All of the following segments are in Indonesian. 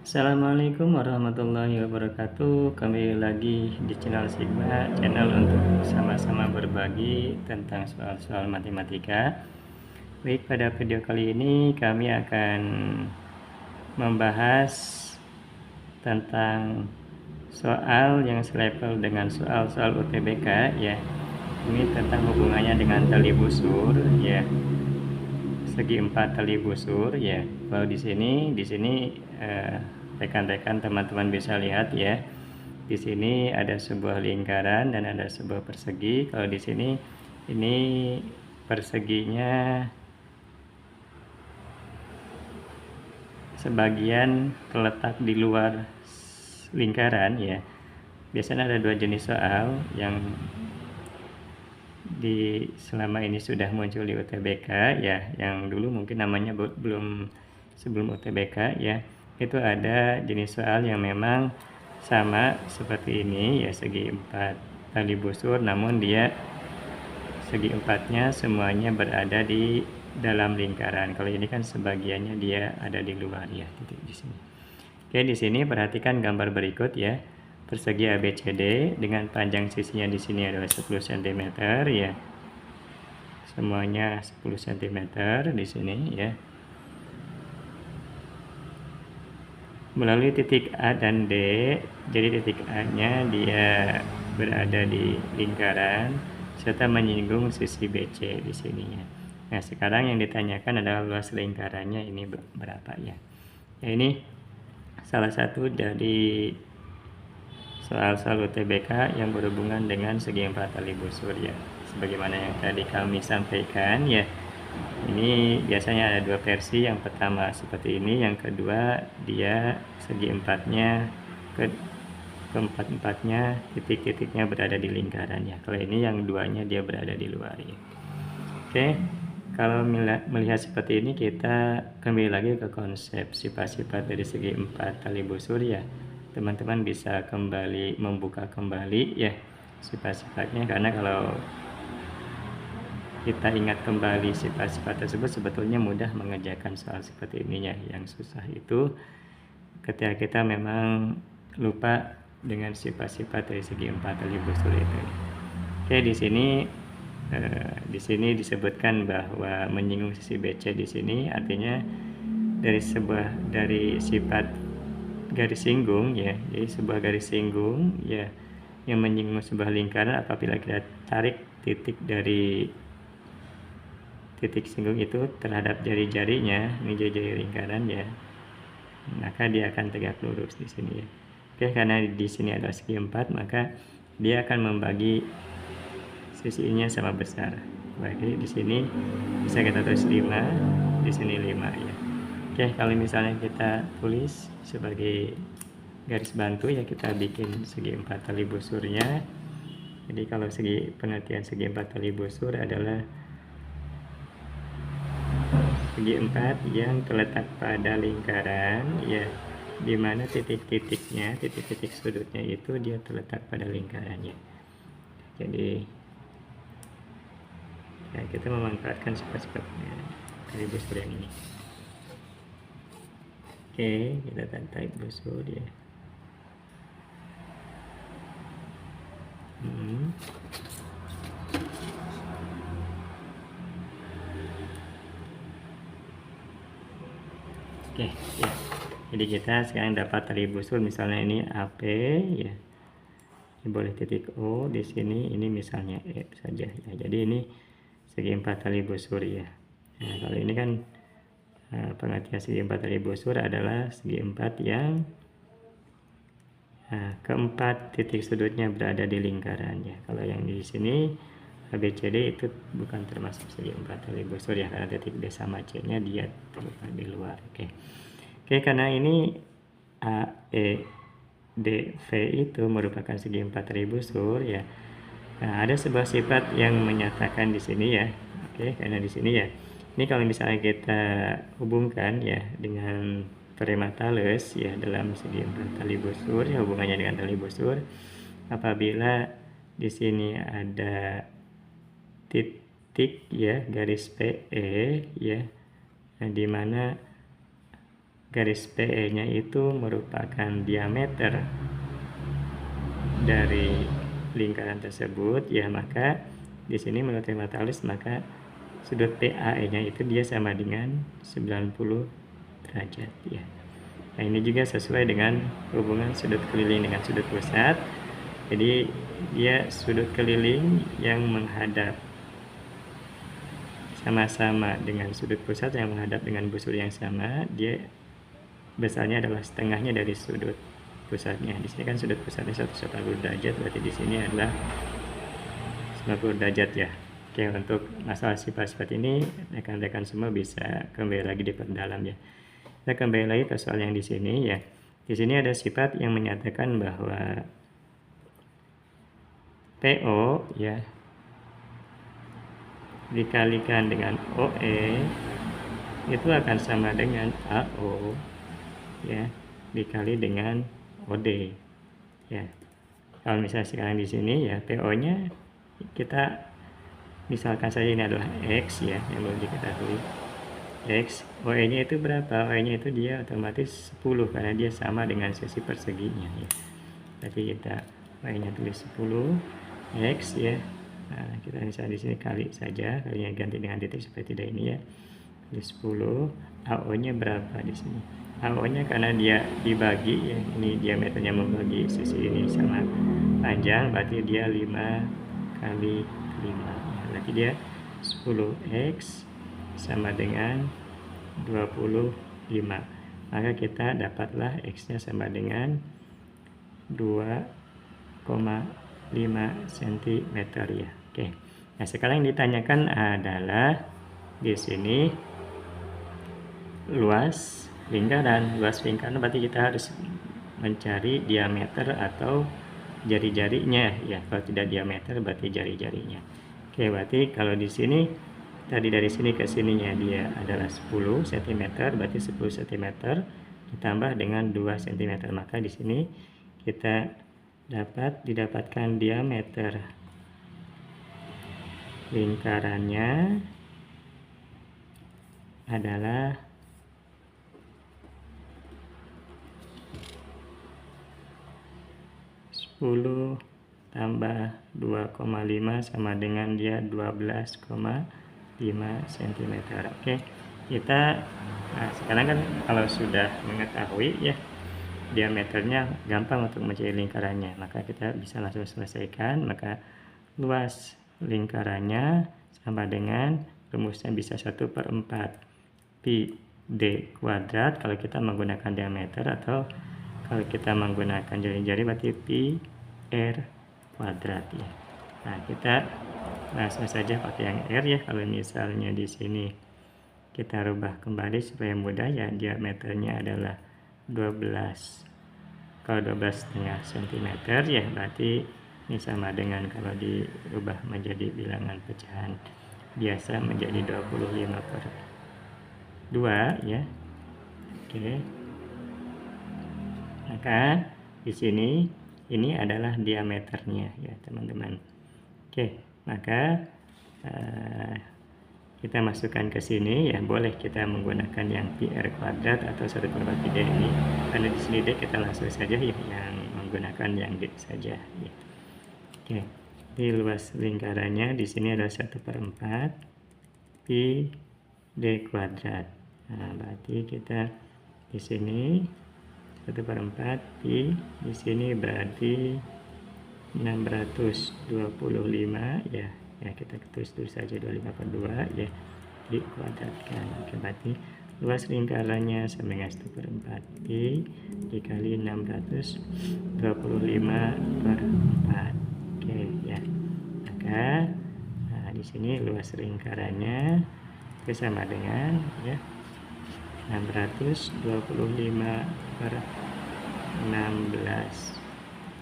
Assalamualaikum warahmatullahi wabarakatuh. Kembali lagi di channel Sigma, channel untuk sama-sama berbagi tentang soal-soal matematika. Baik, pada video kali ini kami akan membahas tentang soal yang selevel dengan soal-soal UTBK ya. Ini tentang hubungannya dengan tali busur ya. Segi empat tali busur ya. Kalau di sini rekan-rekan teman-teman bisa lihat ya. Di sini ada sebuah lingkaran dan ada sebuah persegi. Kalau di sini ini perseginya sebagian terletak di luar lingkaran ya. Biasanya ada dua jenis soal yang selama ini sudah muncul di UTBK ya, yang dulu mungkin namanya belum sebelum UTBK ya. Itu ada jenis soal yang memang sama seperti ini ya, segi empat tali busur, namun dia segi empatnya semuanya berada di dalam lingkaran. Kalau ini kan sebagiannya dia ada di luar ya, titik di sini. Oke, di sini perhatikan gambar berikut ya. Persegi ABCD dengan panjang sisinya di sini adalah 10 cm ya. Semuanya 10 cm di sini ya. Melalui titik A dan D, jadi titik A-nya dia berada di lingkaran serta menyinggung sisi BC di sininya. Nah, sekarang yang ditanyakan adalah luas lingkarannya ini berapa ya. Ya, ini salah satu dari soal-soal UTBK yang berhubungan dengan segi empat tali busur ya. Sebagaimana yang tadi kami sampaikan ya, ini biasanya ada dua versi. Yang pertama seperti ini, yang kedua dia segi empatnya keempat-empatnya titik-titiknya berada di lingkaran ya. Kalau ini yang duanya dia berada di luar ya. Oke, kalau melihat seperti ini kita kembali lagi ke konsep sifat-sifat dari segi empat tali busur ya. Teman-teman bisa kembali membuka kembali ya sifat-sifatnya, karena kalau kita ingat kembali sifat-sifat tersebut sebetulnya mudah mengerjakan soal seperti ini ya. Yang susah itu ketika kita memang lupa dengan sifat-sifat dari segi empat tali busur itu. Oke, di sini disebutkan bahwa menyinggung sisi BC di sini artinya dari sifat garis singgung ya. Jadi sebuah garis singgung ya yang menyinggung sebuah lingkaran, apabila kita tarik titik dari titik singgung itu terhadap jari-jarinya, ini jari-jari lingkaran ya, maka dia akan tegak lurus di sini ya. Oke, karena di sini ada segi 4, maka dia akan membagi sisinya sama besar. Bagi di sini bisa kita tulis 5, di sini 5 ya. Oke, kalau misalnya kita tulis sebagai garis bantu ya, kita bikin segi 4 tali busurnya. Jadi kalau pengertian segi 4 tali busur adalah segi 4 yang terletak pada lingkaran ya, dimana titik-titiknya, titik-titik sudutnya itu dia terletak pada lingkarannya. Jadi ya, kita memanfaatkan sifat-sifatnya tali busur yang ini. Oke, kita tarik busur ya. Oke ya. Jadi kita sekarang dapat tali busur, misalnya ini AP ya. Ini boleh titik O di sini, ini misalnya E saja ya. Jadi ini segi 4 tali busur ya. Nah, kalau ini kan pengertian segi 4 tali busur adalah segi 4 yang keempat titik sudutnya berada di lingkaran ya. Kalau yang di sini ABCD itu bukan termasuk segi 4 tali busur ya, karena titik D sama C nya dia terletak di luar. Oke, karena ini A, E, D, V itu merupakan segi 4 tali busur ya. Nah, ada sebuah sifat yang menyatakan di sini ya. Oke, karena di sini ya. Ini kalau misalnya kita hubungkan ya dengan teorema Thales ya, dalam segi 4 tali busur ya, hubungannya dengan tali busur, apabila di sini ada titik ya, garis PE ya, di mana garis PE-nya itu merupakan diameter dari lingkaran tersebut, ya maka di sini menurut Matalis maka sudut PAE-nya itu dia sama dengan 90 derajat ya. Nah, ini juga sesuai dengan hubungan sudut keliling dengan sudut pusat. Jadi dia sudut keliling yang menghadap sama-sama dengan sudut pusat yang menghadap dengan busur yang sama, dia besarnya adalah setengahnya dari sudut pusatnya. Di sini kan sudut pusatnya 180 derajat, berarti di sini adalah 90 derajat ya. Oke, untuk masalah sifat-sifat ini rekan-rekan semua bisa kembali lagi diperdalam ya. Kita kembali lagi ke soal yang di sini ya. Di sini ada sifat yang menyatakan bahwa PO ya dikalikan dengan OE itu akan sama dengan AO ya dikali dengan OD ya. Kalau misalnya sekarang di sini ya PO-nya kita misalkan saja ini adalah X ya yang belum diketahui X, OE-nya itu berapa? OE-nya itu dia otomatis 10 karena dia sama dengan sisi perseginya ya. Berarti kita OE-nya tulis 10 X ya. Nah, kita misalnya di sini kali saja, kalinya ganti dengan titik seperti tidak ini ya. Tulis 10, AO-nya berapa di sini? AO-nya karena dia dibagi ya, ini diameternya membagi sisi ini sama panjang, berarti dia 5 kali 5 ya. Berarti dia 10X sama dengan 25. Maka kita dapatlah X-nya sama dengan 2,5 cm ya. Oke. Nah, sekarang yang ditanyakan adalah di sini luas lingkaran. Luas lingkaran berarti kita harus mencari diameter atau jari-jarinya ya. Kalau tidak diameter berarti jari-jarinya. Oke, berarti kalau di sini tadi dari sini ke sininya dia adalah 10 cm, berarti 10 cm ditambah dengan 2 cm. Maka di sini kita didapatkan diameter lingkarannya adalah 10 tambah 2,5 sama dengan dia 12,5 cm. Oke, kita sekarang kan kalau sudah mengetahui ya diameternya gampang untuk mencari lingkarannya, maka kita bisa langsung selesaikan. Maka luas lingkarannya sama dengan rumusnya bisa 1/4 pi d kuadrat kalau kita menggunakan diameter, atau kalau kita menggunakan jari-jari berarti pi r kuadrat ya. Nah, kita langsung saja pakai yang r ya. Kalau misalnya di sini kita rubah kembali supaya mudah ya, diameternya adalah 12. Kalau 12,5 cm ya berarti ini sama dengan kalau dirubah menjadi bilangan pecahan biasa menjadi 25/2 ya. Oke. Maka di sini ini adalah diameternya ya teman-teman. Oke, maka kita masukkan ke sini ya, boleh kita menggunakan yang pi r kuadrat atau 1/3 d ini, karena di sini d kita langsung saja ya yang menggunakan yang d saja ya. Oke, di luas lingkarannya di sini adalah 1/4 pi d kuadrat. Nah, berarti kita di sini 1/4 pi, di sini berarti 625 ya. Ya, kita tulis dulu saja 25/2 ya, dikuadratkan. Oke, berarti luas lingkarannya sama dengan 1/4 pi dikali 625/4. Oke ya. Maka di sini luas lingkarannya itu sama dengan ya 625/16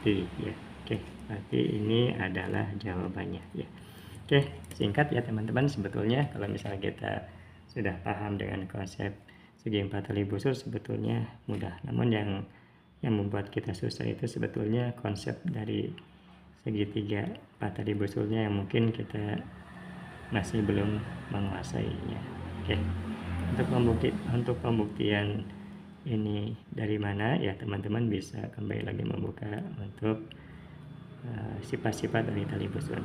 pi ya. Oke, berarti ini adalah jawabannya ya. Oke, singkat ya teman-teman. Sebetulnya kalau misalnya kita sudah paham dengan konsep segi 4 tali busur sebetulnya mudah. Namun yang membuat kita susah itu sebetulnya konsep dari segitiga 4 tali busurnya yang mungkin kita masih belum menguasainya. Oke. Untuk pembuktian ini dari mana, ya teman-teman bisa kembali lagi membuka untuk sifat-sifat dari tali busun.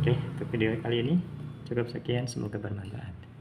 Oke, untuk video kali ini cukup sekian, semoga bermanfaat.